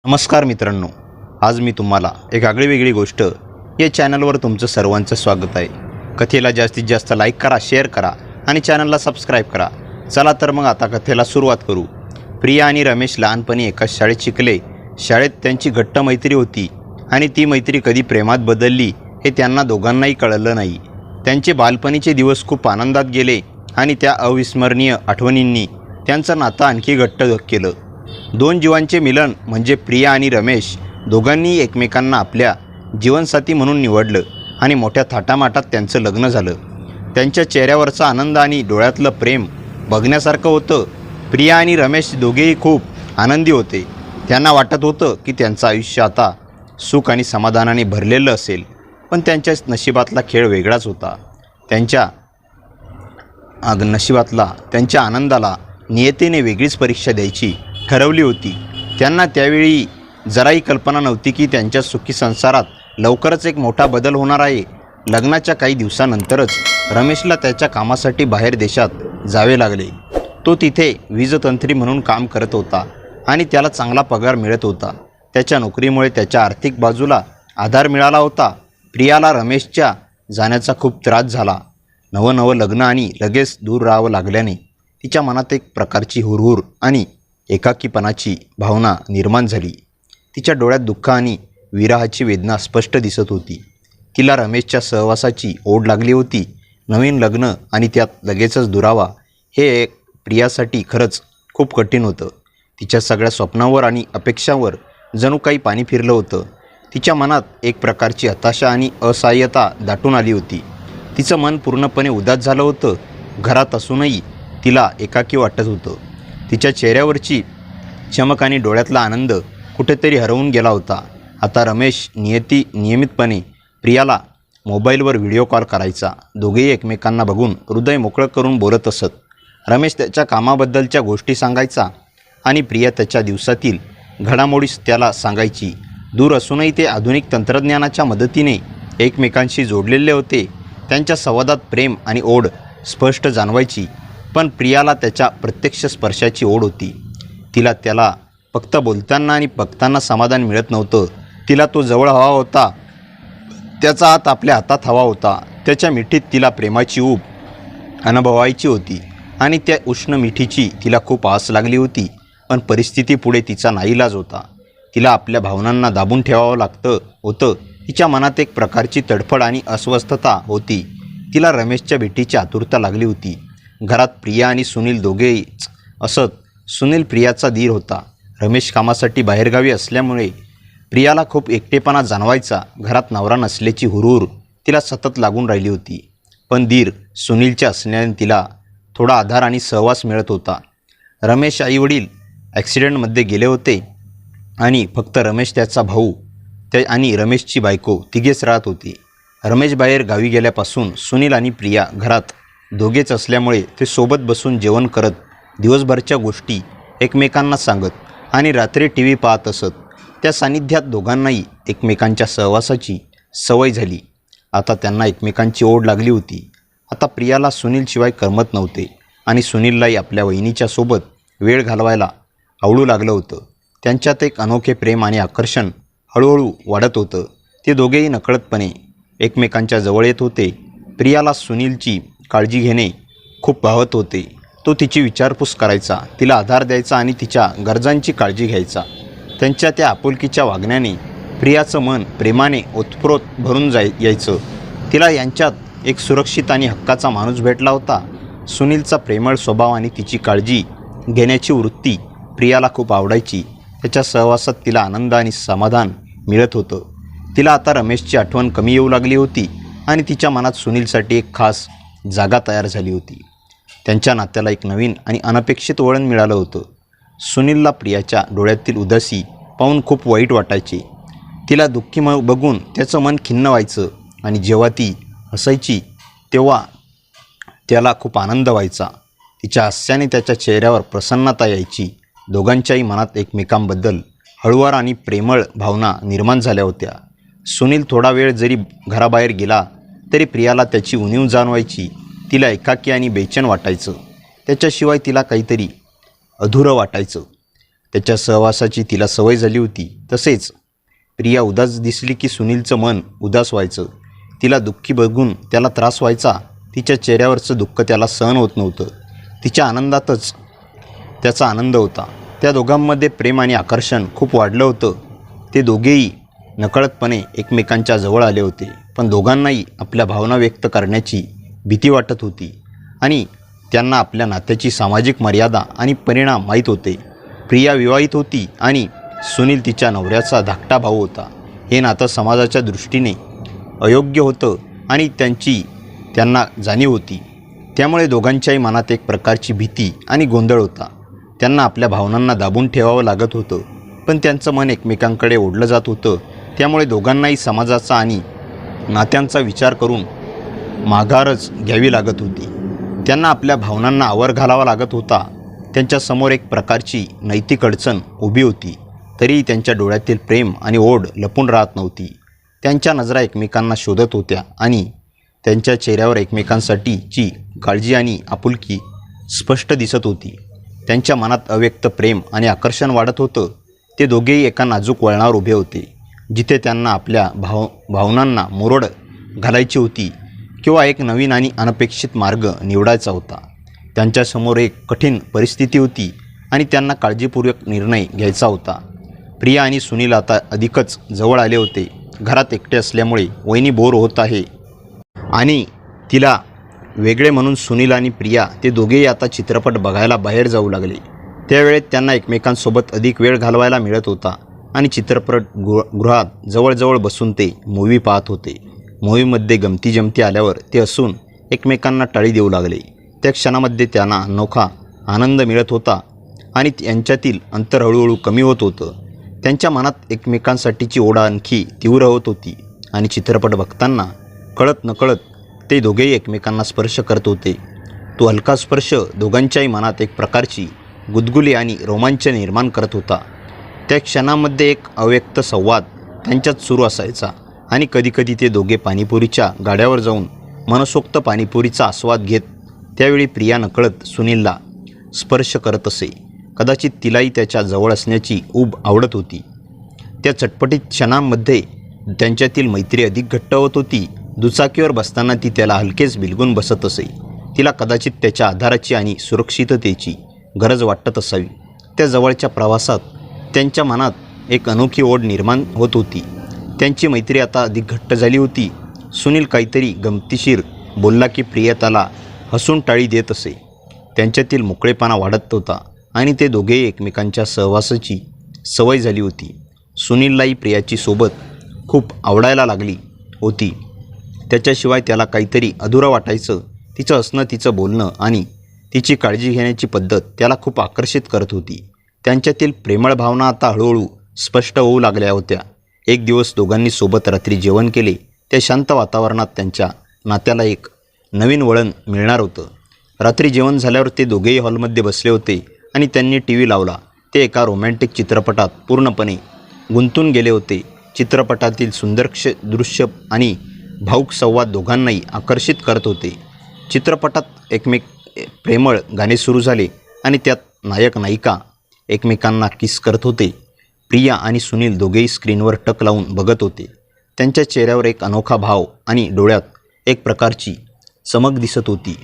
नमस्कार मित्रांनो, आज मी तुम्हाला एक आगळीवेगळी गोष्ट या चॅनलवर तुमचं सर्वांचं स्वागत आहे। कथेला जास्तीत जास्त लाईक करा, शेअर करा आणि चॅनलला सबस्क्राईब करा। चला तर मग आता कथेला सुरुवात करू। प्रिया आणि रमेश लहानपणी एकाच शाळेत शिकले। शाळेत त्यांची घट्ट मैत्री होती आणि ती मैत्री कधी प्रेमात बदलली हे त्यांना दोघांनाही कळलं नाही। त्यांचे बालपणीचे दिवस खूप आनंदात गेले आणि त्या अविस्मरणीय आठवणींनी त्यांचं नातं आणखी घट्ट केलं। दोन जीवांचे मिलन म्हणजे प्रिया आणि रमेश दोघांनी एकमेकांना आपल्या जीवनसाथी म्हणून निवडलं आणि मोठ्या थाटामाटात त्यांचं लग्न झालं। त्यांच्या चेहऱ्यावरचा आनंद आणि डोळ्यातलं प्रेम बघण्यासारखं होतं। प्रिया आणि रमेश दोघेही खूप आनंदी होते। त्यांना वाटत होतं की त्यांचं आयुष्य आता सुख आणि समाधानाने भरलेलं असेल, पण त्यांच्या नशिबातला खेळ वेगळाच होता। त्यांच्या आनंदाला नियतीने वेगळीच परीक्षा द्यायची ठरवली होती। त्यांना त्यावेळी जराही कल्पना नव्हती की त्यांच्या सुखी संसारात लवकरच एक मोठा बदल होणार आहे। लग्नाच्या काही दिवसानंतरच रमेशला त्याच्या कामासाठी बाहेर देशात जावे लागले। तो तिथे वीजतंत्री म्हणून काम करत होता आणि त्याला चांगला पगार मिळत होता। त्याच्या नोकरीमुळे त्याच्या आर्थिक बाजूला आधार मिळाला होता। प्रियाला रमेशच्या जाण्याचा खूप त्रास झाला। नवं लग्न आणि लगेच दूर राहावं लागल्याने तिच्या मनात एक प्रकारची हुरहुर आणि एकाकीपणाची भावना निर्माण झाली। तिच्या डोळ्यात दुःख आणि विरहाची वेदना स्पष्ट दिसत होती। तिला रमेशच्या सहवासाची ओढ लागली होती। नवीन लग्न आणि त्यात लगेचच दुरावा हे एक प्रियासाठी खरंच खूप कठीण होतं। तिच्या सगळ्या स्वप्नांवर आणि अपेक्षांवर जणू काही पाणी फिरलं होतं। तिच्या मनात एक प्रकारची हताशा आणि असहाय्यता दाटून आली होती। तिचं मन पूर्णपणे उदास झालं होतं। घरात असूनही तिला एकाकी वाटत होतं। तिच्या चेहऱ्यावरची चमक आणि डोळ्यातला आनंद कुठेतरी हरवून गेला होता। आता रमेश नियमितपणे प्रियाला मोबाईलवर व्हिडिओ कॉल करायचा। दोघेही एकमेकांना बघून हृदय मोकळं करून बोलत असत। रमेश त्याच्या कामाबद्दलच्या गोष्टी सांगायचा आणि प्रिया त्याच्या दिवसातील घडामोडी त्याला सांगायची। दूर असूनही ते आधुनिक तंत्रज्ञानाच्या मदतीने एकमेकांशी जोडलेले होते। त्यांच्या संवादात प्रेम आणि ओढ स्पष्ट जाणवायची, पण प्रियाला त्याच्या प्रत्यक्ष स्पर्शाची ओढ होती। त्याला फक्त बोलताना आणि बघताना समाधान मिळत नव्हतं। तिला तो जवळ हवा होता, त्याचा हात आपल्या हातात हवा होता। त्याच्या मिठीत तिला प्रेमाची ऊब अनुभवायची होती आणि त्या उष्ण मिठीची तिला खूप आस लागली होती। पण परिस्थितीपुढे तिचा नाईलाज होता। तिला आपल्या भावनांना दाबून ठेवावं लागतं होतं। तिच्या मनात एक प्रकारची तडफड आणि अस्वस्थता होती। तिला रमेशच्या भेटीची आतुरता लागली होती। घरात प्रिया आणि सुनील दोघेच असत। सुनील प्रियाचा दीर होता। रमेश कामासाठी बाहेरगावी असल्यामुळे प्रियाला खूप एकटेपणा जाणवायचा। घरात नवरा नसल्याची हुरूर तिला सतत लागून राहिली होती, पण दीर सुनीलच्या असण्याने तिला थोडा आधार आणि सहवास मिळत होता। रमेश आईवडील ॲक्सिडेंटमध्ये गेले होते आणि फक्त रमेश, त्याचा भाऊ आणि रमेशची बायको तिघेच राहत होते। रमेश बाहेर गावी गेल्यापासून सुनील आणि प्रिया घरात दोघेच असल्यामुळे ते सोबत बसून जेवण करत, दिवसभरच्या गोष्टी एकमेकांना सांगत आणि रात्री TV पाहत असत। त्या सानिध्यात दोघांनाही एकमेकांच्या सहवासाची सवय झाली। आता त्यांना एकमेकांची ओढ लागली होती। आता प्रियाला सुनीलशिवाय करमत नव्हते आणि सुनीललाही आपल्या वहिनीच्या सोबत वेळ घालवायला आवडू लागलं होतं। त्यांच्यात एक अनोखे प्रेम आणि आकर्षण हळूहळू वाढत होतं। ते दोघेही नकळतपणे एकमेकांच्या जवळ येत होते। प्रियाला सुनीलची काळजी घेणे खूप भावत होते। तो तिची विचारपूस करायचा, तिला आधार द्यायचा आणि तिच्या गरजांची काळजी घ्यायचा। त्यांच्या त्या आपुलकीच्या वागण्याने प्रियाचं मन प्रेमाने ओतप्रोत भरून यायचं। तिला यांच्यात एक सुरक्षित आणि हक्काचा माणूस भेटला होता। सुनीलचा प्रेमळ स्वभाव आणि तिची काळजी घेण्याची वृत्ती प्रियाला खूप आवडायची। त्याच्या सहवासात तिला आनंद आणि समाधान मिळत होतं। तिला आता रमेशची आठवण कमी येऊ लागली होती आणि तिच्या मनात सुनीलसाठी एक खास जागा तयार झाली होती। त्यांच्या नात्याला एक नवीन आणि अनपेक्षित वळण मिळालं होतं। सुनीलला प्रियाच्या डोळ्यातील उदासी पाहून खूप वाईट वाटायचे। तिला दुःखी बघून त्याचं मन खिन्न व्हायचं आणि जेव्हा ती हसायची तेव्हा त्याला खूप आनंद व्हायचा। तिच्या हास्याने त्याच्या चेहऱ्यावर प्रसन्नता यायची। दोघांच्याही मनात एकमेकांबद्दल हळुवार आणि प्रेमळ भावना निर्माण झाल्या होत्या। सुनील थोडा वेळ जरी घराबाहेर गेला तरी प्रियाला त्याची उणीव जाणवायची। तिला एकाकी आणि बेचैन वाटायचं। त्याच्याशिवाय तिला काहीतरी अधुरं वाटायचं। त्याच्या सहवासाची तिला सवय झाली होती. तसेच प्रिया उदास दिसली की सुनीलचं मन उदास व्हायचं. तिला दुःखी बघून त्याला त्रास व्हायचा. तिच्या चेहऱ्यावरचं दुःख त्याला सहन होत नव्हतं. तिच्या आनंदातच त्याचा आनंद होता. त्या दोघांमध्ये प्रेम आणि आकर्षण खूप वाढलं होतं. ते दोघेही नकळतपणे एकमेकांच्या जवळ आले होते. पण दोघांनाही आपल्या भावना व्यक्त करण्याची भीती वाटत होती आणि त्यांना आपल्या नात्याची सामाजिक मर्यादा आणि परिणाम माहीत होते. प्रिया विवाहित होती आणि सुनील तिच्या नवऱ्याचा धाकटा भाऊ होता. हे नातं समाजाच्या दृष्टीने अयोग्य होतं आणि त्यांना जाणीव होती. त्यामुळे दोघांच्याही मनात एक प्रकारची भीती आणि गोंधळ होता. त्यांना आपल्या भावनांना दाबून ठेवावं लागत होतं, पण त्यांचं मन एकमेकांकडे ओढलं जात होतं. त्यामुळे दोघांनाही समाजाचा आणि नात्यांचा विचार करून माघारच घ्यावी लागत होती. त्यांना आपल्या भावनांना आवर घालावा लागत होता. त्यांच्यासमोर एक प्रकारची नैतिक अडचण उभी होती. तरीही त्यांच्या डोळ्यातील प्रेम आणि ओढ लपून राहत नव्हती. त्यांच्या नजरा एकमेकांना शोधत होत्या आणि त्यांच्या चेहऱ्यावर एकमेकांसाठीची काळजी आणि आपुलकी स्पष्ट दिसत होती. त्यांच्या मनात अव्यक्त प्रेम आणि आकर्षण वाढत होतं. ते दोघेही एका नाजूक वळणावर उभे होते, जिथे त्यांना आपल्या भावनांना मुरड घालायची होती किंवा एक नवीन आणि अनपेक्षित मार्ग निवडायचा होता. त्यांच्यासमोर एक कठीण परिस्थिती होती आणि त्यांना काळजीपूर्वक निर्णय घ्यायचा होता. प्रिया आणि सुनील आता अधिकच जवळ आले होते. घरात एकटे असल्यामुळे वहिनी बोर होत आहे आणि तिला वेगळे म्हणून सुनील आणि प्रिया ते दोघेही आता चित्रपट बघायला बाहेर जाऊ लागले. त्यावेळेत त्यांना एकमेकांसोबत अधिक वेळ घालवायला मिळत होता आणि चित्रपटगृहात जवळजवळ बसून ते मूव्ही पाहत होते. मूव्हीमध्ये गमती आल्यावर ते हसून एकमेकांना टाळी देऊ लागले. त्या क्षणामध्ये त्यांना अनोखा आनंद मिळत होता आणि यांच्यातील अंतर हळूहळू कमी होत होतं. त्यांच्या मनात एकमेकांसाठीची ओढ आणखी तीव्र होत होती आणि चित्रपट बघताना कळत नकळत ते दोघेही एकमेकांना स्पर्श करत होते. तो हलका स्पर्श दोघांच्याही मनात एक प्रकारची गुदगुली आणि रोमांच निर्माण करत होता. त्या क्षणामध्ये एक अव्यक्त संवाद त्यांच्यात सुरू असायचा आणि कधीकधी ते दोघे पाणीपुरीच्या गाड्यावर जाऊन मनसोक्त पाणीपुरीचा आस्वाद घेत. त्यावेळी प्रिया नकळत सुनीलला स्पर्श करत असे. कदाचित तिलाही त्याच्या जवळ असण्याची ऊब आवडत होती. त्या चटपटीत क्षणांमध्ये त्यांच्यातील मैत्री अधिक घट्ट होत होती. दुचाकीवर बसताना ती त्याला हलकेच बिलगून बसत असे. तिला कदाचित त्याच्या आधाराची आणि सुरक्षिततेची गरज वाटत असावी. त्या जवळच्या प्रवासात त्यांच्या मनात एक अनोखी ओढ निर्माण होत होती. त्यांची मैत्री आता अधिक घट्ट झाली होती. सुनील काहीतरी गमतीशीर बोलला की प्रिया त्याला हसून टाळी देत असे. त्यांच्यातील मोकळेपणा वाढत होता आणि ते दोघेही एकमेकांच्या सहवासाची सवय झाली होती. सुनीललाही प्रियाची सोबत खूप आवडायला लागली होती. त्याच्याशिवाय त्याला काहीतरी अधुरं वाटायचं. तिचं हसणं, तिचं बोलणं आणि तिची काळजी घेण्याची पद्धत त्याला खूप आकर्षित करत होती. त्यांच्यातील प्रेमळ भावना आता हळूहळू स्पष्ट होऊ लागल्या होत्या. एक दिवस दोघांनी सोबत रात्री जेवण केले. त्या शांत वातावरणात त्यांच्या नात्याला एक नवीन वळण मिळणार होतं. रात्री जेवण झाल्यावर ते दोघेही हॉलमध्ये बसले होते आणि त्यांनी टी.व्ही. लावला. ते एका रोमॅन्टिक चित्रपटात पूर्णपणे गुंतून गेले होते. चित्रपटातील सुंदर दृश्य आणि भावुक संवाद दोघांनाही आकर्षित करत होते. चित्रपटात प्रेमळ गाणे सुरू झाले आणि त्यात नायक नायिका एकमेकांना किस करत होते. प्रिया आणि सुनील दोघेही स्क्रीनवर टक लावून बघत होते. त्यांच्या चेहऱ्यावर एक अनोखा भाव आणि डोळ्यात एक प्रकारची चमक दिसत होती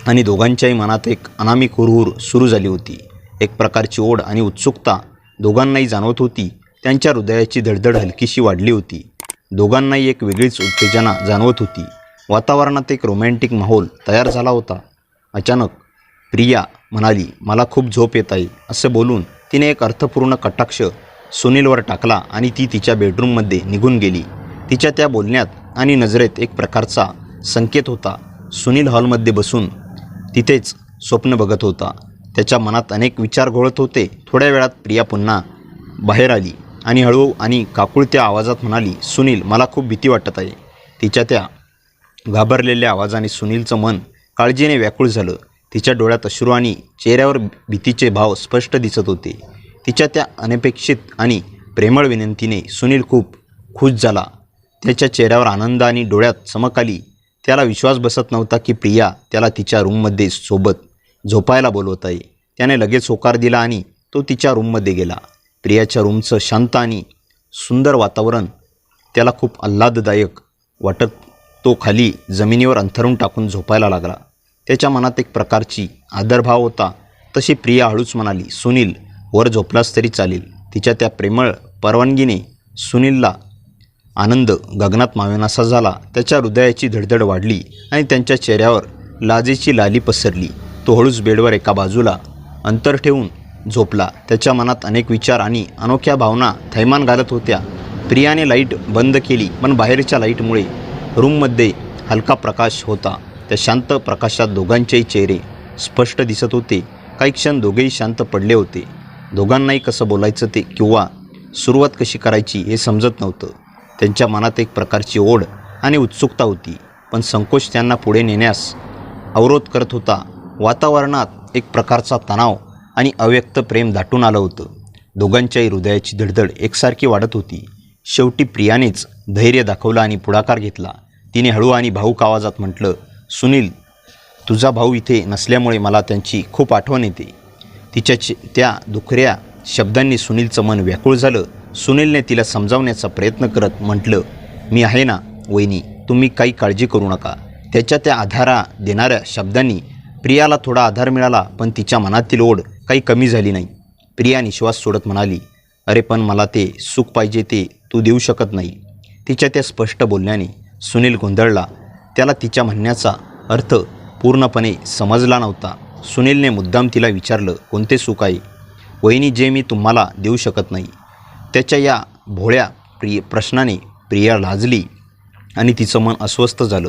आणि दोघांच्याही मनात एक अनामिक हुरहुर सुरू झाली होती. एक प्रकारची ओढ आणि उत्सुकता दोघांनाही जाणवत होती. त्यांच्या हृदयाची धडधड हलकीशी वाढली होती. दोघांनाही एक वेगळीच उत्तेजना जाणवत होती. वातावरणात एक रोमॅन्टिक माहोल तयार झाला होता. अचानक प्रिया म्हणाली, मला खूप झोप येत आहे. असं बोलून तिने एक अर्थपूर्ण कटाक्ष सुनीलवर टाकला आणि ती तिच्या बेडरूममध्ये निघून गेली. तिच्या त्या बोलण्यात आणि नजरेत एक प्रकारचा संकेत होता. सुनील हॉलमध्ये बसून तिथेच स्वप्न बघत होता. त्याच्या मनात अनेक विचार घोळत होते. थोड्या वेळात प्रिया पुन्हा बाहेर आली आणि हळू आणि काकुळत्या आवाजात म्हणाली, सुनील, मला खूप भीती वाटत आहे. तिच्या त्या घाबरलेल्या आवाजाने सुनीलचं मन काळजीने व्याकुळ झालं. तिच्या डोळ्यात अश्रू आणि चेहऱ्यावर भीतीचे भाव स्पष्ट दिसत होते. तिच्या त्या अनपेक्षित आणि प्रेमळ विनंतीने सुनील खूप खुश झाला. त्याच्या चेहऱ्यावर आनंद आणि डोळ्यात चमक आली. त्याला विश्वास बसत नव्हता की प्रिया त्याला तिच्या रूममध्ये सोबत झोपायला बोलवत आहे. त्याने लगेच होकार दिला आणि तो तिच्या रूममध्ये गेला. प्रियाच्या रूमचं शांत आणि सुंदर वातावरण त्याला खूप आल्हाददायक वाटत तो खाली जमिनीवर अंथरून टाकून झोपायला लागला. त्याच्या मनात एक प्रकारची आदरभाव होता. तशी प्रिया हळूच म्हणाली, सुनील, वर झोपलास तरी चालेल. तिच्या त्या प्रेमळ परवानगीने सुनीलला आनंद गगनात मावेनासा झाला. त्याच्या हृदयाची धडधड वाढली आणि त्यांच्या चेहऱ्यावर लाजेची लाली पसरली. तो हळूच बेडवर एका बाजूला अंतर ठेवून झोपला. त्याच्या मनात अनेक विचार आणि अनोख्या भावना थैमान घालत होत्या. प्रियाने लाईट बंद केली, पण बाहेरच्या लाईटमुळे रूममध्ये हलका प्रकाश होता. त्या शांत प्रकाशात दोघांचेही चेहरे स्पष्ट दिसत होते. काही क्षण दोघेही शांत पडले होते. दोघांनाही कसं बोलायचं ते किंवा सुरुवात कशी करायची हे समजत नव्हतं. त्यांच्या मनात एक प्रकारची ओढ आणि उत्सुकता होती, पण संकोच त्यांना पुढे नेण्यास अवरोध करत होता. वातावरणात एक प्रकारचा तणाव आणि अव्यक्त प्रेम दाटून आलं होतं. दोघांच्याही हृदयाची धडधड एकसारखी वाढत होती. शेवटी प्रियानेच धैर्य दाखवलं आणि पुढाकार घेतला. तिने हळू आणि भाऊक आवाजात म्हटलं, सुनील, तुझा भाऊ इथे नसल्यामुळे मला त्यांची खूप आठवण येते. तिच्या त्या दुखऱ्या शब्दांनी सुनीलचं मन व्याकुळ झालं. सुनीलने तिला समजावण्याचा प्रयत्न करत म्हटलं, मी आहे ना वहिनी, तुम्ही काही काळजी करू नका. त्याच्या त्या आधारा देणाऱ्या शब्दांनी प्रियाला थोडा आधार मिळाला, पण तिच्या मनातील ओढ काही कमी झाली नाही. प्रिया निश्वास सोडत म्हणाली, अरे पण मला ते सुख पाहिजे ते तू देऊ शकत नाही. तिच्या त्या स्पष्ट बोलण्याने सुनील गोंधळला. त्याला तिच्या म्हणण्याचा अर्थ पूर्णपणे समजला नव्हता. सुनीलने मुद्दाम तिला विचारलं, कोणते सुख आहे वहिनी जे मी तुम्हाला देऊ शकत नाही? त्याच्या या भोळ्या प्रश्नाने प्रिया लाजली आणि तिचं मन अस्वस्थ झालं.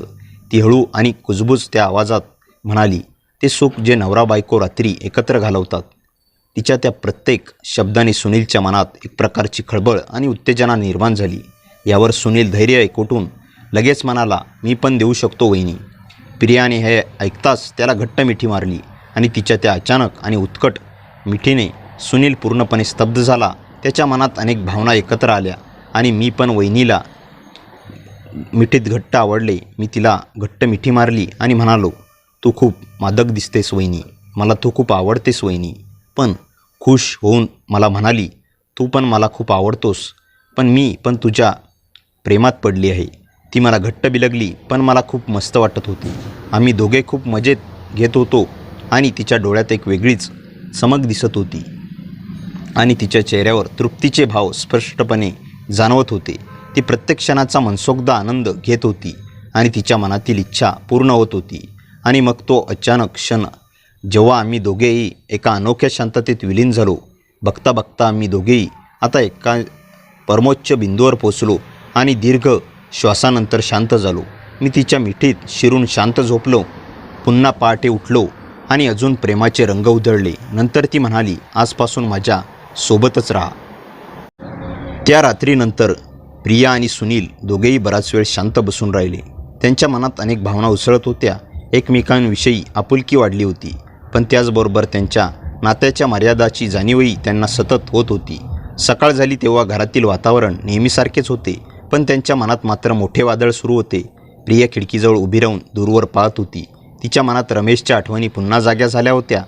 ती हळू आणि कुजबूज त्या आवाजात म्हणाली, ते सुख जे नवरा बायको रात्री एकत्र घालवतात. तिच्या त्या प्रत्येक शब्दाने सुनीलच्या मनात एक प्रकारची खळबळ आणि उत्तेजना निर्माण झाली. यावर सुनील धैर्य एकवटून लगेच म्हणाला, मी पण देऊ शकतो वहिनी. प्रियाने हे ऐकताच त्याला घट्ट मिठी मारली आणि तिच्या त्या अचानक आणि उत्कट मिठीने सुनील पूर्णपणे स्तब्ध झाला. त्याच्या मनात अनेक भावना एकत्र आल्या आणि मी पण वहिनीला मिठीत घट्ट आवडले. मी तिला घट्ट मिठी मारली आणि म्हणालो, तू खूप मादक दिसतेस वहिनी, मला तू खूप आवडतेस वहिनी. पण खुश होऊन मला म्हणाली, तू पण मला खूप आवडतोस, पण मी पण तुझ्या प्रेमात पडली आहे. ती मला घट्ट बिलगली, पण मला खूप मस्त वाटत होती. आम्ही दोघे खूप मजेत घेत होतो आणि तिच्या डोळ्यात एक वेगळीच चमक दिसत होती आणि तिच्या चेहऱ्यावर तृप्तीचे भाव स्पष्टपणे जाणवत होते. ती प्रत्येक क्षणाचा मनसोक्त आनंद घेत होती आणि तिच्या मनातील इच्छा पूर्ण होत होती. आणि मग तो अचानक क्षण जेव्हा आम्ही दोघेही एका अनोख्या शांततेत विलीन झालो. बघता बघता आम्ही दोघेही आता एका परमोच्च बिंदूवर पोचलो आणि दीर्घ श्वासानंतर शांत झालो. मी तिच्या मिठीत शिरून शांत झोपलो. पुन्हा पहाटे उठलो आणि अजून प्रेमाचे रंग उधळले. नंतर ती म्हणाली, आजपासून माझ्या सोबतच राहा. त्या रात्रीनंतर प्रिया आणि सुनील दोघेही बराच वेळ शांत बसून राहिले. त्यांच्या मनात अनेक भावना उसळत होत्या. एकमेकांविषयी आपुलकी वाढली होती, पण त्याचबरोबर त्यांच्या नात्याच्या मर्यादाची जाणीवही त्यांना सतत होत होती. सकाळ झाली तेव्हा घरातील वातावरण नेहमीसारखेच होते, पण त्यांच्या मनात मात्र मोठे वादळ सुरू होते. प्रिया खिडकीजवळ उभी राहून दूरवर पाहत होती. तिच्या मनात रमेशच्या आठवणी पुन्हा जाग्या झाल्या होत्या.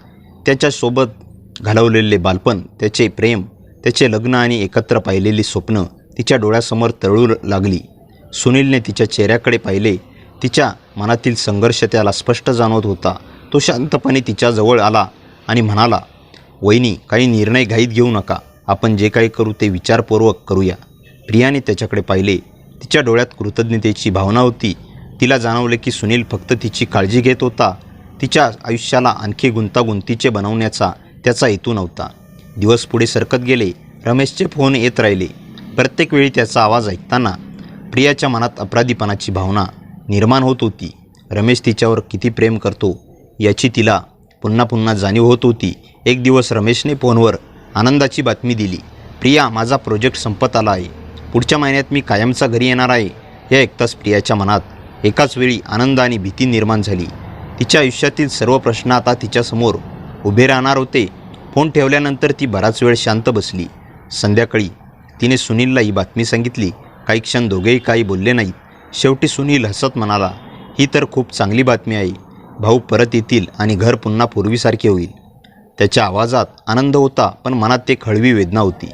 त्याच्यासोबत घालवलेले बालपण, त्याचे प्रेम, त्याचे लग्न आणि एकत्र पाहिलेली स्वप्न तिच्या डोळ्यासमोर तरळू लागली. सुनीलने तिच्या चेहऱ्याकडे पाहिले. तिच्या मनातील संघर्ष त्याला स्पष्ट जाणवत होता. तो शांतपणे तिच्याजवळ आला आणि म्हणाला, वहिनी, काही निर्णय घाईत घेऊ नका. आपण जे काही करू ते विचारपूर्वक करूया. प्रियाने त्याच्याकडे पाहिले. तिच्या डोळ्यात कृतज्ञतेची भावना होती. तिला जाणवले की सुनील फक्त तिची काळजी घेत होता. तिच्या आयुष्याला आणखी गुंतागुंतीचे बनवण्याचा त्याचा हेतू नव्हता. दिवस पुढे सरकत गेले. रमेशचे फोन येत राहिले. प्रत्येक वेळी त्याचा आवाज ऐकताना प्रियाच्या मनात अपराधीपणाची भावना निर्माण होत होती. रमेश तिच्यावर किती प्रेम करतो याची तिला पुन्हा पुन्हा जाणीव होत होती. एक दिवस रमेशने फोनवर आनंदाची बातमी दिली, प्रिया, माझा प्रोजेक्ट संपत आला आहे. पुढच्या महिन्यात मी कायमचा घरी येणार आहे. हे ऐकताच प्रियाच्या मनात एकाच वेळी आनंद आणि भीती निर्माण झाली. तिच्या आयुष्यातील सर्व प्रश्न आता तिच्यासमोर उभे राहणार होते. फोन ठेवल्यानंतर ती बराच वेळ शांत बसली. संध्याकाळी तिने सुनीलला ही बातमी सांगितली. काही क्षण दोघेही काही बोलले नाहीत. शेवटी सुनील हसत म्हणाला, ही तर खूप चांगली बातमी आहे. भाऊ परत येतील आणि घर पुन्हा पूर्वीसारखे होईल. त्याच्या आवाजात आनंद होता, पण मनात एक हळवी वेदना होती.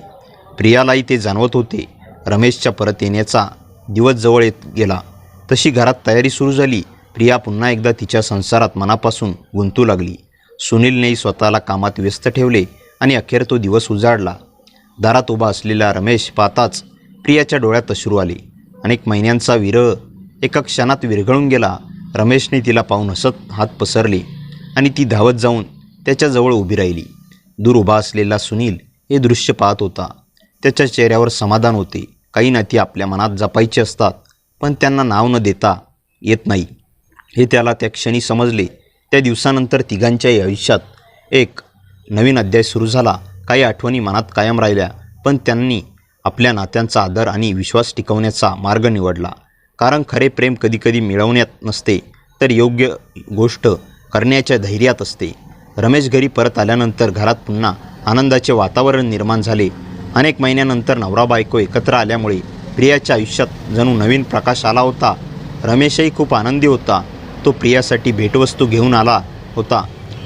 प्रियालाही ते जाणवत होते. रमेशच्या परत येण्याचा दिवस जवळ येत गेला. तशी घरात तयारी सुरू झाली. प्रिया पुन्हा एकदा तिच्या संसारात मनापासून गुंतू लागली. सुनीलनेही स्वतःला कामात व्यस्त ठेवले आणि अखेर तो दिवस उजाडला. दारात उभा असलेला रमेश पाहताच प्रियाच्या डोळ्यात अश्रू आले. अनेक महिन्यांचा विरह एका क्षणात विरघळून गेला. रमेशने तिला पाहून हसत हात पसरले आणि ती धावत जाऊन त्याच्याजवळ उभी राहिली. दूर उभा असलेला सुनील हे दृश्य पाहत होता. त्याच्या चेहऱ्यावर समाधान होते. काही नाती आपल्या मनात जपायची असतात, पण त्यांना नाव न देता येत नाही, हे त्याला त्या क्षणी समजले. त्या दिवसानंतर तिघांच्याही आयुष्यात एक नवीन अध्याय सुरू झाला. काही आठवणी मनात कायम राहिल्या, पण त्यांनी आपल्या नात्यांचा आदर आणि विश्वास टिकवण्याचा मार्ग निवडला. कारण खरे प्रेम कधीकधी मिळवण्यात नसते, तर योग्य गोष्ट करण्याच्या धैर्यात असते. रमेश घरी परत आल्यानंतर घरात पुन्हा आनंदाचे वातावरण निर्माण झाले. अनेक महिन्यानंतर नवरा बायको एकत्र आल्यामुळे प्रियाच्या आयुष्यात जणू नवीन प्रकाश आला होता. रमेशही खूप आनंदी होता. तो प्रियासाठी भेटवस्तू घेऊन आला होता.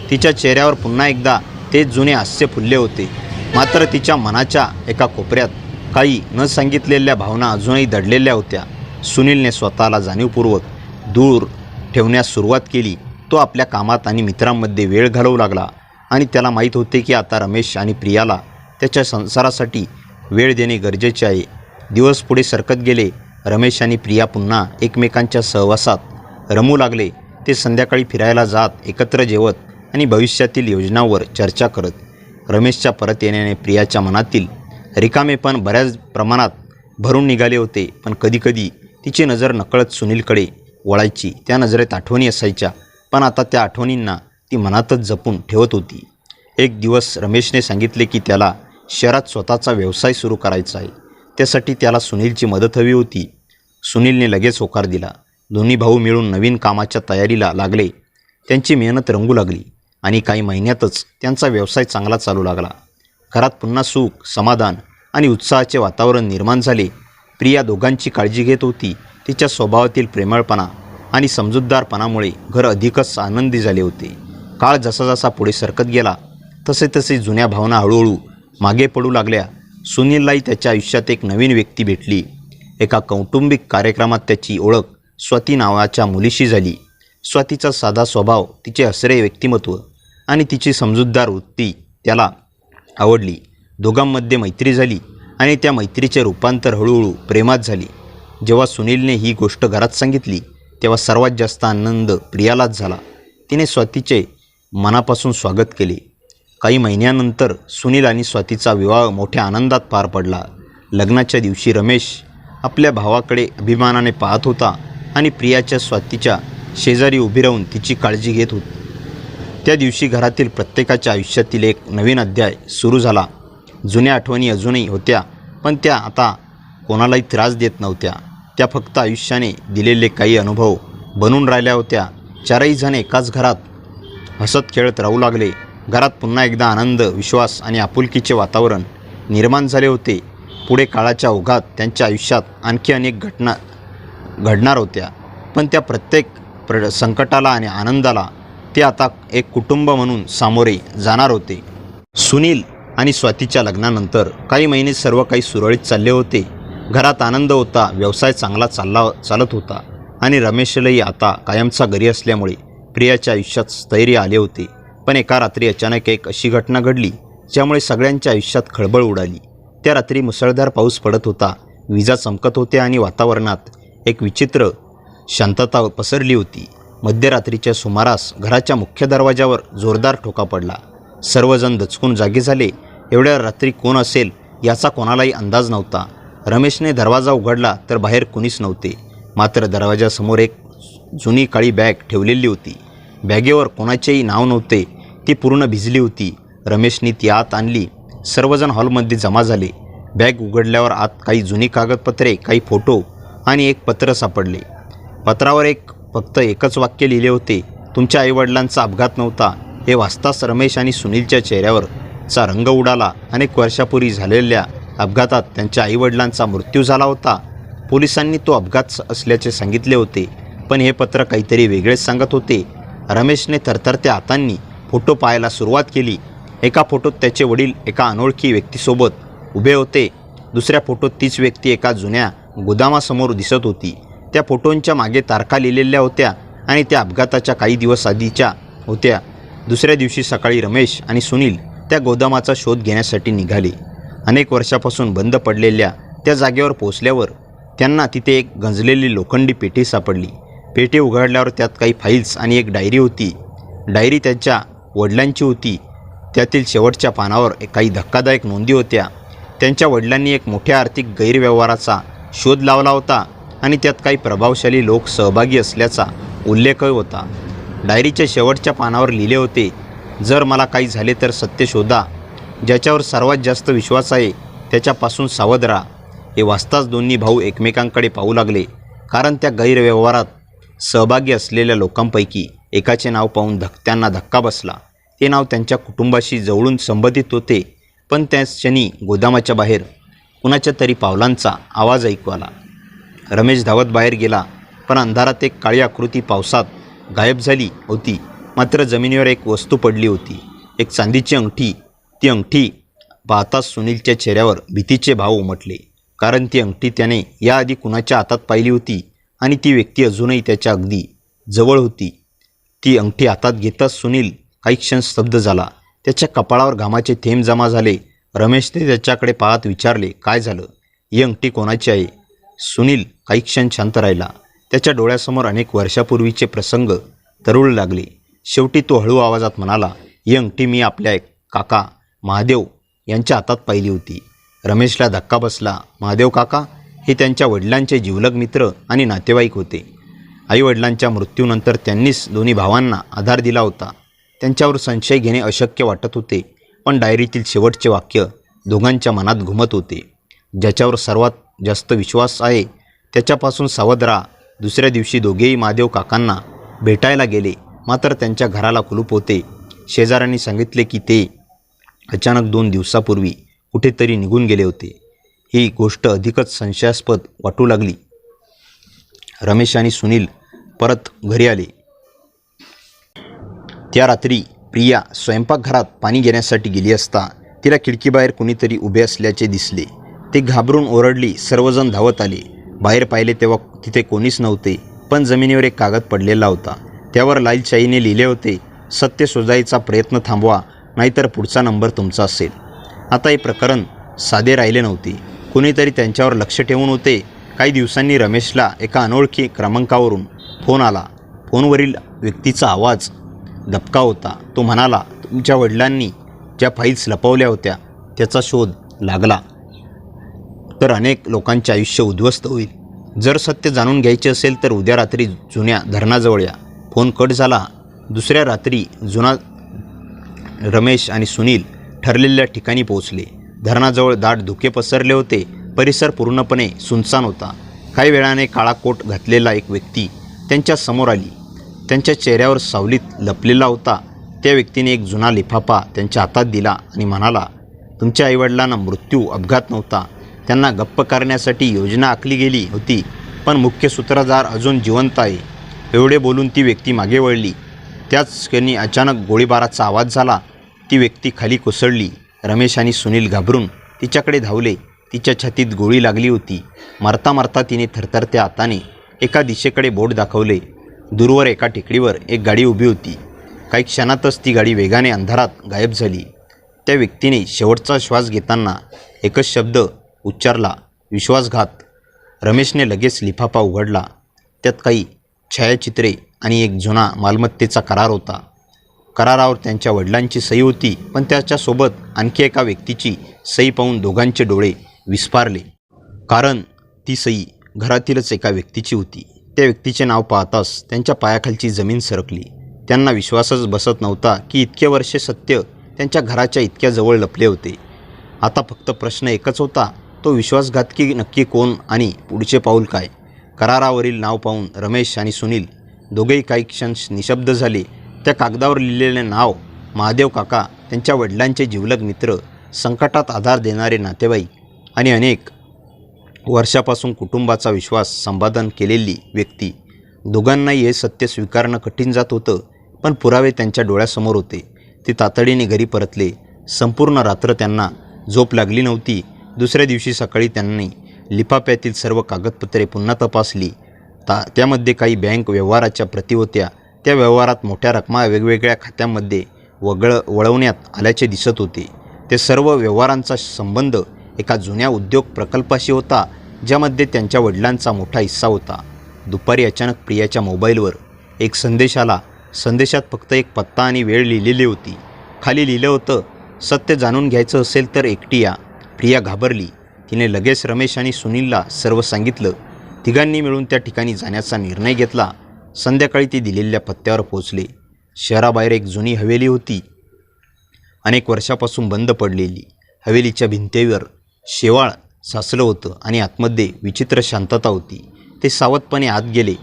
तिच्या चेहऱ्यावर पुन्हा एकदा तेच जुने हास्य फुलले होते. मात्र तिच्या मनाच्या एका कोपऱ्यात काही न सांगितलेल्या भावना अजूनही दडलेल्या होत्या. सुनीलने स्वतःला जाणीवपूर्वक दूर ठेवण्यास सुरुवात केली. तो आपल्या कामात आणि मित्रांमध्ये वेळ घालवू लागला आणि त्याला माहीत होते की आता रमेश आणि प्रियाला त्याच्या संसारासाठी वेळ देणे गरजेचे आहे. दिवस पुढे सरकत गेले. रमेश आणि प्रिया पुन्हा एकमेकांच्या सहवासात रमू लागले. ते संध्याकाळी फिरायला जात, एकत्र जेवत आणि भविष्यातील योजनांवर चर्चा करत. रमेशच्या परत येण्याने प्रियाच्या मनातील रिकामेपण बऱ्याच प्रमाणात भरून निघाले होते. पण कधीकधी तिची नजर नकळत सुनीलकडे वळायची. त्या नजरेत आठवणी असायच्या, पण आता त्या आठवणींना ती मनातच जपून ठेवत होती. एक दिवस रमेशने सांगितले की त्याला शहरात स्वतःचा व्यवसाय सुरू करायचा आहे. त्यासाठी त्याला सुनीलची मदत हवी होती. सुनीलने लगेच होकार दिला. दोन्ही भाऊ मिळून नवीन कामाच्या तयारीला लागले. त्यांची मेहनत रंगू लागली आणि काही महिन्यातच त्यांचा व्यवसाय चांगला चालू लागला. घरात पुन्हा सुख, समाधान आणि उत्साहाचे वातावरण निर्माण झाले. प्रिया दोघांची काळजी घेत होती. तिच्या स्वभावातील प्रेमळपणा आणि समजूतदारपणामुळे घर अधिकच आनंदी झाले होते. काळ जसा जसा पुढे सरकत गेला, तसे तसे जुन्या भावना हळूहळू मागे पडू लागल्या. सुनीललाही त्याच्या आयुष्यात एक नवीन व्यक्ती भेटली. एका कौटुंबिक कार्यक्रमात त्याची ओळख स्वाती नावाच्या मुलीशी झाली. स्वातीचा साधा स्वभाव, तिचे हसरे व्यक्तिमत्व आणि तिची समजूतदार वृत्ती त्याला आवडली. दोघांमध्ये मैत्री झाली आणि त्या मैत्रीचे रूपांतर हळूहळू प्रेमात झाले. जेव्हा सुनीलने ही गोष्ट घरात सांगितली, तेव्हा सर्वात जास्त आनंद प्रियालाच झाला. तिने स्वातीचे मनापासून स्वागत केले. काही महिन्यानंतर सुनील आणि स्वातीचा विवाह मोठ्या आनंदात पार पडला. लग्नाच्या दिवशी रमेश आपल्या भावाकडे अभिमानाने पाहत होता आणि प्रियाच्या स्वातीच्या शेजारी उभी राहून तिची काळजी घेत होती. त्या दिवशी घरातील प्रत्येकाच्या आयुष्यातील एक नवीन अध्याय सुरू झाला. जुन्या आठवणी अजूनही होत्या, पण त्या आता कोणालाही त्रास देत नव्हत्या. त्या फक्त आयुष्याने दिलेले काही अनुभव बनून राहिल्या होत्या. चारही जण एकाच घरात हसत खेळत राहू लागले. घरात पुन्हा एकदा आनंद, विश्वास आणि आपुलकीचे वातावरण निर्माण झाले होते. पुढे काळाच्या ओघात त्यांच्या आयुष्यात आणखी अनेक घटना घडणार होत्या, पण त्या प्रत्येक संकटाला आणि आनंदाला ते आता एक कुटुंब म्हणून सामोरे जाणार होते. सुनील आणि स्वातीच्या लग्नानंतर काही महिने सर्व काही सुरळीत चालले होते. घरात आनंद होता, व्यवसाय चांगला चालत होता आणि रमेशलाही आता कायमचा घरी असल्यामुळे प्रियाच्या आयुष्यात स्थैर्य आले होते. पण एका रात्री अचानक एक अशी घटना घडली ज्यामुळे सगळ्यांच्या आयुष्यात खळबळ उडाली. त्या रात्री मुसळधार पाऊस पडत होता, विजा चमकत होत्या आणि वातावरणात एक विचित्र शांतता पसरली होती. मध्यरात्रीच्या सुमारास घराच्या मुख्य दरवाजावर जोरदार ठोका पडला. सर्वजण दचकून जागे झाले. एवढ्या रात्री कोण असेल याचा कोणालाही अंदाज नव्हता. रमेशने दरवाजा उघडला तर बाहेर कुणीच नव्हते. मात्र दरवाजासमोर एक जुनी काळी बॅग ठेवलेली होती. बॅगेवर कोणाचेही नाव नव्हते. ती पूर्ण भिजली होती. रमेशने ती आत आणली. सर्वजण हॉलमध्ये जमा झाले. बॅग उघडल्यावर आत काही जुनी कागदपत्रे, काही फोटो आणि एक पत्र सापडले. पत्रावर फक्त एकच वाक्य लिहिले होते, तुमच्या आईवडिलांचा अपघात नव्हता. हे वाचताच रमेश आणि सुनीलच्या चेहऱ्यावरचा रंग उडाला. अनेक वर्षापूर्वी झालेल्या अपघातात त्यांच्या आईवडिलांचा मृत्यू झाला होता. पोलिसांनी तो अपघात असल्याचे सांगितले होते, पण हे पत्र काहीतरी वेगळेच सांगत होते. रमेशने थरथरत्या हातांनी फोटो पाहायला सुरुवात केली. एका फोटोत त्याचे वडील एका अनोळखी व्यक्तीसोबत उभे होते. दुसऱ्या फोटोत तीच व्यक्ती एका जुन्या गोदामासमोर दिसत होती. त्या फोटोंच्या मागे तारखा लिहिलेल्या होत्या आणि त्या अपघाताच्या काही दिवस आधीच्या होत्या. दुसऱ्या दिवशी सकाळी रमेश आणि सुनील त्या गोदामाचा शोध घेण्यासाठी निघाले. अनेक वर्षापासून बंद पडलेल्या त्या जागेवर पोहोचल्यावर त्यांना तिथे एक गंजलेली लोखंडी पेटी सापडली. पेटी उघडल्यावर त्यात काही फाईल्स आणि एक डायरी होती. डायरी त्यांच्या वडिलांची होती. त्यातील शेवटच्या पानावर काही धक्कादायक नोंदी होत्या. त्यांच्या वडिलांनी एक मोठ्या आर्थिक गैरव्यवहाराचा शोध लावला होता आणि त्यात काही प्रभावशाली लोक सहभागी असल्याचा उल्लेखही होता. डायरीच्या शेवटच्या पानावर लिहिले होते, जर मला काही झाले तर सत्य शोधा. ज्याच्यावर सर्वात जास्त विश्वास आहे त्याच्यापासून सावध राहा. हे वाचताच दोन्ही भाऊ एकमेकांकडे पाहू लागले, कारण त्या गैरव्यवहारात सहभागी असलेल्या लोकांपैकी एकाचे नाव पाहून त्यांना धक्का बसला. ते नाव त्यांच्या कुटुंबाशी जवळून संबंधित होते. पण त्याच क्षणी गोदामाच्या बाहेर कुणाच्या तरी पावलांचा आवाज ऐकू आला. रमेश धावत बाहेर गेला, पण अंधारात एक काळी आकृती पावसात गायब झाली होती. मात्र जमिनीवर एक वस्तू पडली होती, एक चांदीची अंगठी. ती अंगठी पाहताच सुनीलच्या चेहऱ्यावर भीतीचे भाव उमटले, कारण ती अंगठी त्याने याआधी कुणाच्या हातात पाहिली होती आणि ती व्यक्ती अजूनही त्याच्या अगदी जवळ होती. ती अंगठी हातात घेताच सुनील काही क्षण स्तब्ध झाला. त्याच्या कपाळावर घामाचे थेंब जमा झाले. रमेशने त्याच्याकडे पाहत विचारले, काय झालं? ही अंगठी कोणाची आहे? सुनील काही क्षण शांत राहिला. त्याच्या डोळ्यासमोर अनेक वर्षापूर्वीचे प्रसंग तरळू लागले. शेवटी तो हळू आवाजात म्हणाला, ही अंगठी मी आपल्या काका महादेव यांच्या हातात पाहिली होती. रमेशला धक्का बसला. महादेव काका हे त्यांच्या वडिलांचे जिवलग मित्र आणि नातेवाईक होते. आईवडिलांच्या मृत्यूनंतर त्यांनीच दोन्ही भावांना आधार दिला होता. त्यांच्यावर संशय घेणे अशक्य वाटत होते, पण डायरीतील शेवटचे वाक्य दोघांच्या मनात घुमत होते, ज्याच्यावर सर्वात जास्त विश्वास आहे त्याच्यापासून सावध राहा. दुसऱ्या दिवशी दोघेही महादेव काकांना भेटायला गेले, मात्र त्यांच्या घराला कुलूप होते. शेजाऱ्यांनी सांगितले की ते अचानक 2 दिवसापूर्वी कुठेतरी निघून गेले होते. ही गोष्ट अधिकच संशयास्पद वाटू लागली. रमेश आणि सुनील परत घरी आले. त्या रात्री प्रिया स्वयंपाकघरात पाणी घेण्यासाठी गेली असता तिला खिडकीबाहेर कुणीतरी उभे असल्याचे दिसले. ती घाबरून ओरडली. सर्वजण धावत आले. बाहेर पाहिले तेव्हा तिथे कोणीच नव्हते, पण जमिनीवर एक कागद पडलेला होता. त्यावर लाल शाईने लिहिले होते, सत्य शोधायचा प्रयत्न थांबवा, नाहीतर पुढचा नंबर तुमचा असेल. आता हे प्रकरण साधे राहिले नव्हते. कुणीतरी त्यांच्यावर लक्ष ठेवून होते. काही दिवसांनी रमेशला एका अनोळखी क्रमांकावरून फोन आला. फोनवरील व्यक्तीचा आवाज दबका होता. तो म्हणाला, तुमच्या वडिलांनी ज्या फाईल्स लपवल्या होत्या त्याचा शोध लागला तर अनेक लोकांचे आयुष्य उद्ध्वस्त होईल. जर सत्य जाणून घ्यायचे असेल तर उद्या रात्री जुन्या धरणाजवळ या. फोन कट झाला. दुसऱ्या रात्री रमेश आणि सुनील ठरलेल्या ठिकाणी पोहोचले. धरणाजवळ दाट धुके पसरले होते. परिसर पूर्णपणे सुनसान होता. काही वेळाने काळा कोट घातलेला एक व्यक्ती त्यांच्या समोर आली. त्यांच्या चेहऱ्यावर सावलीत लपलेला होता. त्या व्यक्तीने एक जुना लिफाफा त्यांच्या हातात दिला आणि म्हणाला, तुमच्या आईवडिलांना मृत्यू अपघात नव्हता, त्यांना गप्प करण्यासाठी योजना आखली गेली होती, पण मुख्य सूत्रधार अजून जिवंत आहे. एवढे बोलून ती व्यक्ती मागे वळली. त्याच क्षणी अचानक गोळीबाराचा आवाज झाला. ती व्यक्ती खाली कोसळली. रमेश आणि सुनील घाबरून तिच्याकडे धावले. तिच्या छातीत गोळी लागली होती. मरता मरता तिने थरथरत्या हाताने एका दिशेकडे बोट दाखवले. दूरवर एका टेकडीवर एक गाडी उभी होती. काही क्षणातच ती गाडी वेगाने अंधारात गायब झाली. त्या व्यक्तीने शेवटचा श्वास घेताना एकच शब्द उच्चारला, विश्वासघात. रमेशने लगेच लिफाफा उघडला. त्यात काही छायाचित्रे आणि एक जुना मालमत्तेचा करार होता. करारावर त्यांच्या वडिलांची सही होती, पण त्याच्यासोबत आणखी एका व्यक्तीची सही पाहून दोघांचे डोळे विस्फारले. कारण ती सही घरातीलच एका व्यक्तीची होती. त्या व्यक्तीचे नाव पाहताच त्यांच्या पायाखालची जमीन सरकली. त्यांना विश्वासच बसत नव्हता की इतके वर्षे सत्य त्यांच्या घराच्या इतक्या जवळ लपले होते. आता फक्त प्रश्न एकच होता, तो विश्वासघातकी नक्की कोण आणि पुढचे पाऊल काय? करारावरील नाव पाहून रमेश आणि सुनील दोघेही काही क्षण निशब्द झाले. त्या कागदावर लिहिलेले नाव महादेव काका, त्यांच्या वडिलांचे जिवलग मित्र, संकटात आधार देणारे नातेवाईक आणि अनेक वर्षापासून कुटुंबाचा विश्वास संपादन केलेली व्यक्ती. दोघांनाही हे सत्य स्वीकारणं कठीण जात होतं, पण पुरावे त्यांच्या डोळ्यासमोर होते. ते तातडीने घरी परतले. संपूर्ण रात्र त्यांना झोप लागली नव्हती. दुसऱ्या दिवशी सकाळी त्यांनी लिफाफ्यातील सर्व कागदपत्रे पुन्हा तपासली. त्यामध्ये काही बँक व्यवहाराच्या प्रती होत्या. त्या व्यवहारात मोठ्या रकमा वेगवेगळ्या खात्यांमध्ये वळवण्यात आल्याचे दिसत होते. ते सर्व व्यवहारांचा संबंध एका जुन्या उद्योग प्रकल्पाशी होता, ज्यामध्ये त्यांच्या वडिलांचा मोठा हिस्सा होता. दुपारी अचानक प्रियाच्या मोबाईलवर एक संदेश आला. संदेशात फक्त एक पत्ता आणि वेळ लिहिलेली होती. खाली लिहिलं होतं, सत्य जाणून घ्यायचं असेल तर एकटी या. प्रिया घाबरली. तिने लगेच रमेश आणि सुनीलला सर्व सांगितलं. तिघांनी मिळून त्या ठिकाणी जाण्याचा निर्णय घेतला. संध्याकाळी ते दिलेल्या पत्त्यावर पोहोचले. शहराबाहेर एक जुनी हवेली होती, अनेक वर्षापासून बंद पडलेली. हवेलीच्या भिंतीवर शेवाळ साचलं होतं आणि आतमध्ये विचित्र शांतता होती. ते सावधपणे आत गेले.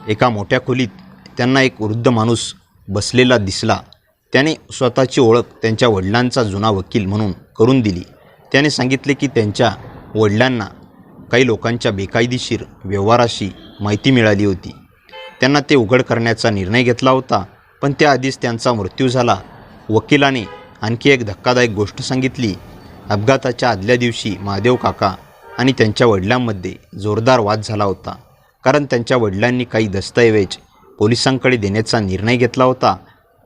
एका मोठ्या खोलीत त्यांना एक वृद्ध माणूस बसलेला दिसला. त्याने स्वतःची ओळख त्यांच्या वडिलांचा जुना वकील म्हणून करून दिली. त्याने सांगितले की त्यांच्या वडिलांना काही लोकांच्या बेकायदेशीर व्यवहाराशी माहिती मिळाली होती. त्यांना ते उघड करण्याचा निर्णय घेतला होता, पण त्याआधीच त्यांचा मृत्यू झाला. वकिलाने आणखी एक धक्कादायक गोष्ट सांगितली. अपघाताच्या आदल्या दिवशी महादेव काका आणि त्यांच्या वडिलांमध्ये जोरदार वाद झाला होता, कारण त्यांच्या वडिलांनी काही दस्तऐवज पोलिसांकडे देण्याचा निर्णय घेतला होता.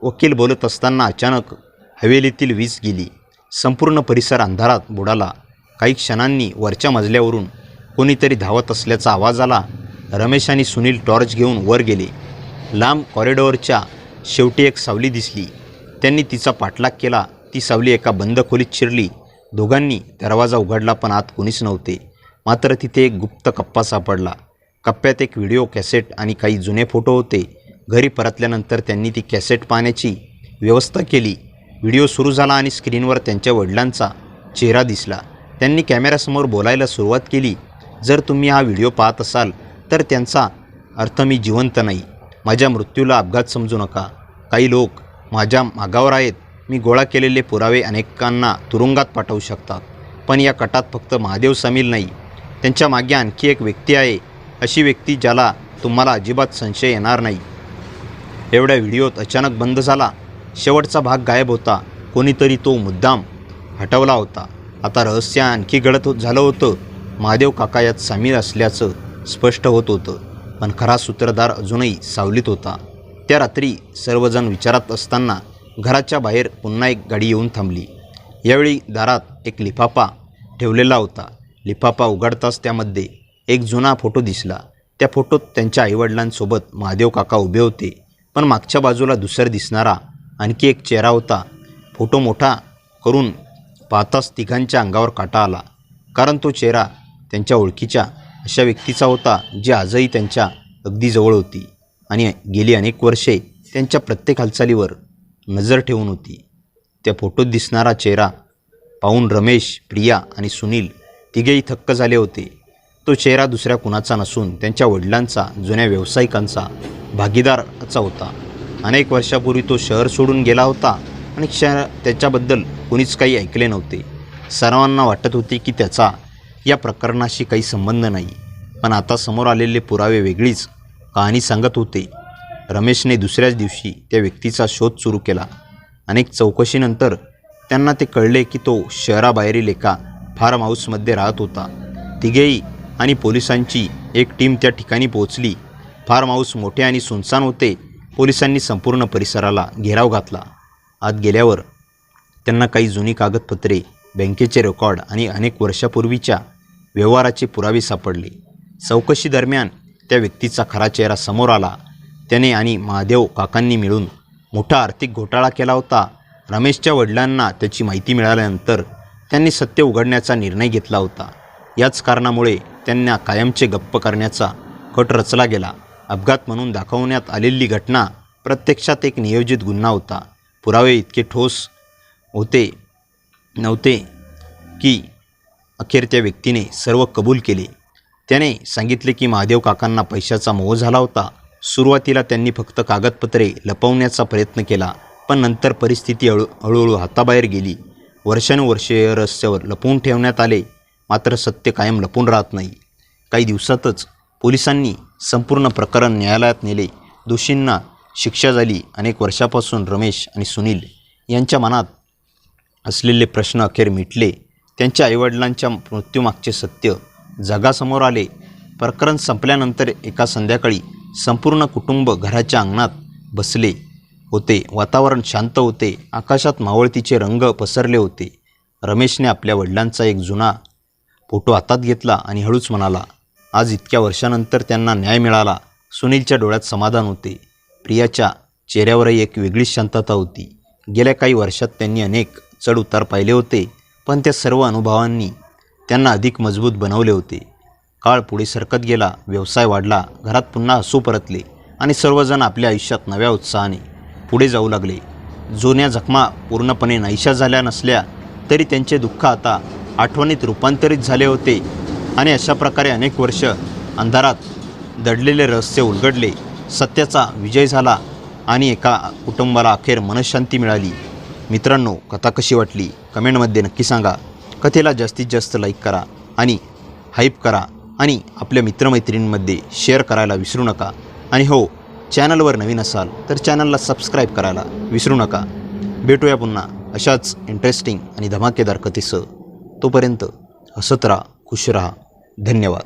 वकील बोलत असताना अचानक हवेलीतील वीज गेली. संपूर्ण परिसर अंधारात बुडाला. काही क्षणांनी वरच्या मजल्यावरून कोणीतरी धावत असल्याचा आवाज आला. रमेश आणि सुनील टॉर्च घेऊन वर गेले. लांब कॉरिडॉरच्या शेवटी एक सावली दिसली. त्यांनी तिचा पाठलाग केला. ती सावली एका बंद खोलीत शिरली. दोघांनी दरवाजा उघडला, पण आत कोणीच नव्हते. मात्र तिथे एक गुप्त कप्पा सापडला. कप्प्यात एक व्हिडिओ कॅसेट आणि काही जुने फोटो होते. घरी परतल्यानंतर त्यांनी ती कॅसेट पाहण्याची व्यवस्था केली. व्हिडिओ सुरू झाला आणि स्क्रीनवर त्यांच्या वडिलांचा चेहरा दिसला. त्यांनी कॅमेऱ्यासमोर बोलायला सुरुवात केली. जर तुम्ही हा व्हिडिओ पाहत असाल तर त्यांचा अर्थ मी जिवंत नाही. माझ्या मृत्यूला अपघात समजू नका. काही लोक माझ्या मागावर आहेत. मी गोळा केलेले पुरावे अनेकांना तुरुंगात पाठवू शकतात, पण या कटात फक्त महादेव सामील नाही. त्यांच्या मागे आणखी एक व्यक्ती आहे, अशी व्यक्ती ज्याला तुम्हाला अजिबात संशय येणार नाही. एवढ्या व्हिडिओत अचानक बंद झाला. शेवटचा भाग गायब होता. कोणीतरी तो मुद्दाम हटवला होता. आता रहस्य आणखी गडद झालं होतं. महादेव काका यात सामील असल्याचं स्पष्ट होत होतं, पण खरा सूत्रधार अजूनही सावलीत होता. त्या रात्री सर्वजण विचारात असताना घराच्या बाहेर पुन्हा एक गाडी येऊन थांबली. यावेळी दारात एक लिफाफा ठेवलेला होता. लिफाफा उघडताच त्यामध्ये एक जुना फोटो दिसला. त्या फोटोत त्यांच्या आईवडिलांसोबत महादेव काका उभे होते, पण मागच्या बाजूला दुसरा दिसणारा आणखी एक चेहरा होता. फोटो मोठा करून पाहताच तिघांच्या अंगावर काटा आला, कारण तो चेहरा त्यांच्या ओळखीच्या अशा व्यक्तीचा होता, जी आजही त्यांच्या अगदी जवळ होती आणि गेली अनेक वर्षे त्यांच्या प्रत्येक हालचालीवर नजर ठेवून होती. त्या फोटोत दिसणारा चेहरा पाहून रमेश, प्रिया आणि सुनील तिघेही थक्क झाले होते. तो चेहरा दुसऱ्या कुणाचा नसून त्यांच्या वडिलांचा, जुन्या व्यावसायिकांचा, भागीदाराचा होता. अनेक वर्षापूर्वी तो शहर सोडून गेला होता आणि त्याच्याबद्दल कोणीच काही ऐकले नव्हते. सर्वांना वाटत होते की त्याचा या प्रकरणाशी काही संबंध नाही, पण आता समोर आलेले पुरावे वेगळीच कहाणी सांगत होते. रमेशने दुसऱ्याच दिवशी त्या व्यक्तीचा शोध सुरू केला. अनेक चौकशीनंतर त्यांना ते कळले की तो शहराबाहेरील एका फार्म हाऊसमध्ये राहत होता. तिघेही आणि पोलिसांची एक टीम त्या ठिकाणी पोहोचली. फार्म हाऊस मोठे आणि सुनसान होते. पोलिसांनी संपूर्ण परिसराला घेराव घातला. आत गेल्यावर त्यांना काही जुनी कागदपत्रे, बँकेचे रेकॉर्ड आणि अनेक वर्षापूर्वीच्या व्यवहाराचे पुरावे सापडले. चौकशी दरम्यान त्या व्यक्तीचा खरा चेहरा समोर आला. त्याने आणि महादेव काकांनी मिळून मोठा आर्थिक घोटाळा केला होता. रमेशच्या वडिलांना त्याची माहिती मिळाल्यानंतर त्यांनी सत्य उघडण्याचा निर्णय घेतला होता. याच कारणामुळे त्यांना कायमचे गप्प करण्याचा कट रचला गेला. अपघात म्हणून दाखवण्यात आलेली घटना प्रत्यक्षात एक नियोजित गुन्हा होता. पुरावे इतके ठोस नव्हते की अखेर त्या व्यक्तीने सर्व कबूल केले. त्याने सांगितले की महादेव काकांना पैशाचा मोह झाला होता. सुरुवातीला त्यांनी फक्त कागदपत्रे लपवण्याचा प्रयत्न केला, पण नंतर परिस्थिती हळूहळू हाताबाहेर गेली. वर्षानुवर्षे रहस्यावर लपवून ठेवण्यात आले, मात्र सत्य कायम लपून राहत नाही. काही दिवसातच पोलिसांनी संपूर्ण प्रकरण न्यायालयात नेले. दोषींना शिक्षा झाली. अनेक वर्षापासून रमेश आणि सुनील यांच्या मनात असलेले प्रश्न अखेर मिटले. त्यांच्या आईवडिलांच्या मृत्यूमागचे सत्य जगासमोर आले. प्रकरण संपल्यानंतर एका संध्याकाळी संपूर्ण कुटुंब घराच्या अंगणात बसले होते. वातावरण शांत होते. आकाशात मावळतीचे रंग पसरले होते. रमेशने आपल्या वडिलांचा एक जुना फोटो हातात घेतला आणि हळूच म्हणाला, आज इतक्या वर्षानंतर त्यांना न्याय मिळाला. सुनीलच्या डोळ्यात समाधान होते. प्रियाच्या चेहऱ्यावरही एक वेगळीच शांतता होती. गेल्या काही वर्षात त्यांनी अनेक चढ उतार पाहिले होते, पण त्या सर्व अनुभवांनी त्यांना अधिक मजबूत बनवले होते. काळ पुढे सरकत गेला. व्यवसाय वाढला. घरात पुन्हा हसू परतले आणि सर्वजण आपल्या आयुष्यात नव्या उत्साहाने पुढे जाऊ लागले. जुन्या जखमा पूर्णपणे नाहीशा झाल्या नसल्या तरी त्यांचे दुःख आता आठवणीत रूपांतरित झाले होते. आणि अशा प्रकारे अनेक वर्ष अंधारात दडलेले रहस्य उलगडले. सत्याचा विजय झाला आणि एका कुटुंबाला अखेर मनःशांती मिळाली. मित्रांनो, कथा कशी वाटली कमेंटमध्ये नक्की सांगा. कथेला जास्तीत जास्त लाईक करा आणि हाईप करा आणि आपल्या मित्रमैत्रिणींमध्ये शेअर करायला विसरू नका. आणि हो, चॅनलवर नवीन असाल तर चॅनलला सबस्क्राईब करायला विसरू नका. भेटूया पुन्हा अशाच इंटरेस्टिंग आणि धमाकेदार कथेसह. तोपर्यंत हसत राहा, खुश राहा. धन्यवाद.